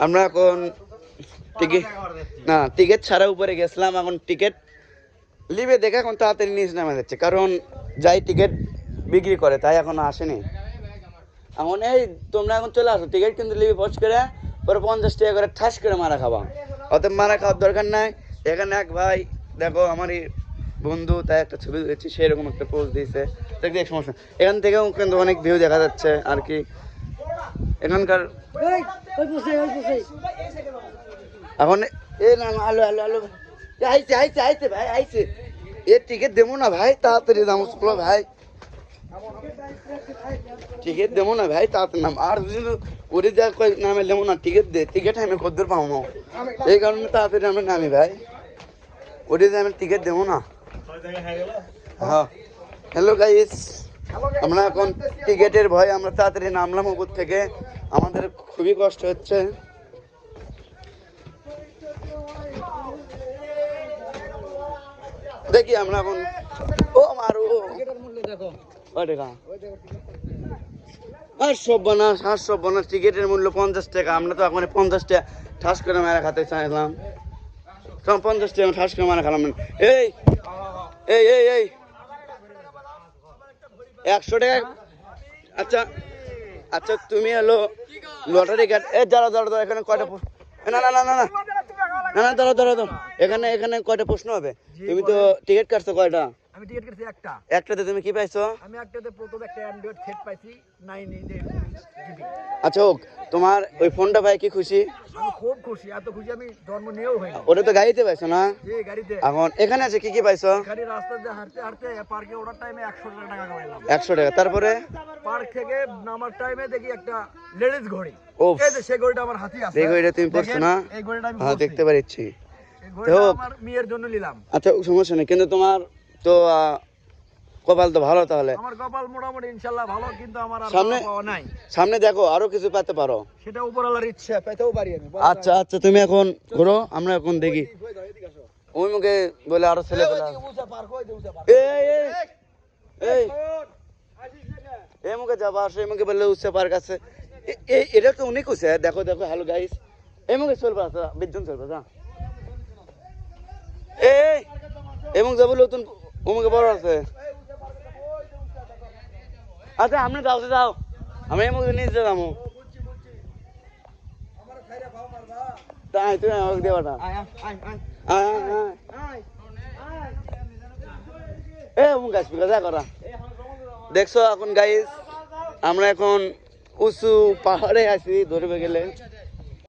আমরা এখন টিকিট ছাড়া উপরে গেছিলাম, এখন টিকিট লিবে দেখে এখন তাড়াতাড়ি নিচ নামে যাচ্ছে, কারণ যাই টিকিট বিক্রি করে তাই এখনো আসেনি। এখন এই তোমরা এখন চলে আসো, টিকিট কিন্তু লিবে পচ করে পরে 50 টাকা করে ঠাস করে মারা খাবা, অত মারা খাওয়ার দরকার নাই। এখানে এক ভাই দেখো আমারই বন্ধু, তাই একটা ছবি দিয়েছি, সেরকম একটা পোস্ট দিয়েছে, দেখ সমস্যা। এখান থেকেও কিন্তু অনেক ভিউ দেখা যাচ্ছে আর কি এখানকার। এখন এ না আলো আলো আলো আইছে আইছে আইছে ভাই আইছে, এর টিকিট দেবো না ভাই, তাড়াতাড়ি দাম ভাই, টিকিট দেবো না ভাই, তাড়াতাড়ি নাম। আর করে দেওয়া কয় নামে দেবো না, টিকিট দে, টিকিট আমি কদ্দূর পাবো, এই কারণে তাড়াতাড়ি আমরা নামি ভাই, ওটা দিয়ে আমি টিকিট দেবো না। হ্যাঁ হ্যালো গাইস, আমরা এখন টিকিটের ভয়ে আমরা তাড়াতাড়ি নামলাম উপর থেকে, আমাদের খুবই কষ্ট হচ্ছে। দেখি আমরা এখন ও মারু টিকিটের মূল্য 50 টাকা, আমরা তো এখন 50 টাকা ঠাস করে মারা খাতে চাইলাম, 50 টাকা ঠাস করে মারা খেলাম। এই এই এই এই 100 টাকা। আচ্ছা আচ্ছা তুমি হলো লটারি কাট, এ দাঁড়া দাঁড়া দাঁড়া, এখানে কয়টা না না না না না না না দাঁড়া দাঁড়া দাঁড়া, এখানে এখানে কয়টা প্রশ্ন হবে? তুমি তো টিকিট কাটছো কয়টা? আমি টিকিট কাটছি একটা। একটাতে তুমি কি পাইছো? আমি একটাতে প্রথম একটা অ্যান্ড্রয়েড সেট পাইছি 9 জিবি। আচ্ছা হোক, তোমার ওই ফোনটা পাই কি খুশি? আমি খুব খুশি, এত খুশি আমি জন্ম নিয়েও হইনি। ওটা তো গাড়িতে পাইছো না? জি গাড়িতে। এখন এখানে আছে কি কি পাইছো? গাড়ি রাস্তা দিয়ে হাঁটতে হাঁটতে পার্কে ওঠার টাইমে 100 টাকা কামাইলাম। 100 টাকা। তারপরে পার্ক থেকে নামার টাইমে দেখি একটা লেডিস ঘড়ি, ও এই যে সেই ঘড়িটা আমার হাতে আছে। এই ঘড়িটা তুমি পড়ছো না? এই ঘড়িটা আমি হ্যাঁ দেখতে পাচ্ছি। এই ঘড়িটা আমার মেয়ের জন্য নিলাম। আচ্ছা সমস্যা নেই, কিন্তু তোমার তো কপাল তো ভালো তাহলে। আমার কপাল মোটামুটি ইনশাআল্লাহ ভালো, কিন্তু আমার আর সামনে পাওয়া নাই। সামনে দেখো আরো কিছু পেতে পারো, সেটা উপরওয়ালার ইচ্ছা, পেতেও পারি আমি। আচ্ছা আচ্ছা তুমি এখন ঘুরো, আমরা এখন দেখি ওই মুখে বলে আরো ছেলে পেলে এই এই এই মুখে যাবা, সেই মুখে বললে উৎসে পার্ক আছে, এটা তো অনেক উৎসে। দেখো দেখো হ্যালো গাইস, এই মুখে চলবে, আচ্ছা 20 জন চলবে যা, এই মুখ যাবো নতুন অমুকে বড় আছে। আচ্ছা আপনি যাও যাও, আমি এই মুখে নিচে যাবো, তাই তুমি আমাকে দেবা না। দেখছো এখন গাইস আমরা এখন উঁচু পাহাড়ে আছি ধরবে গেলে।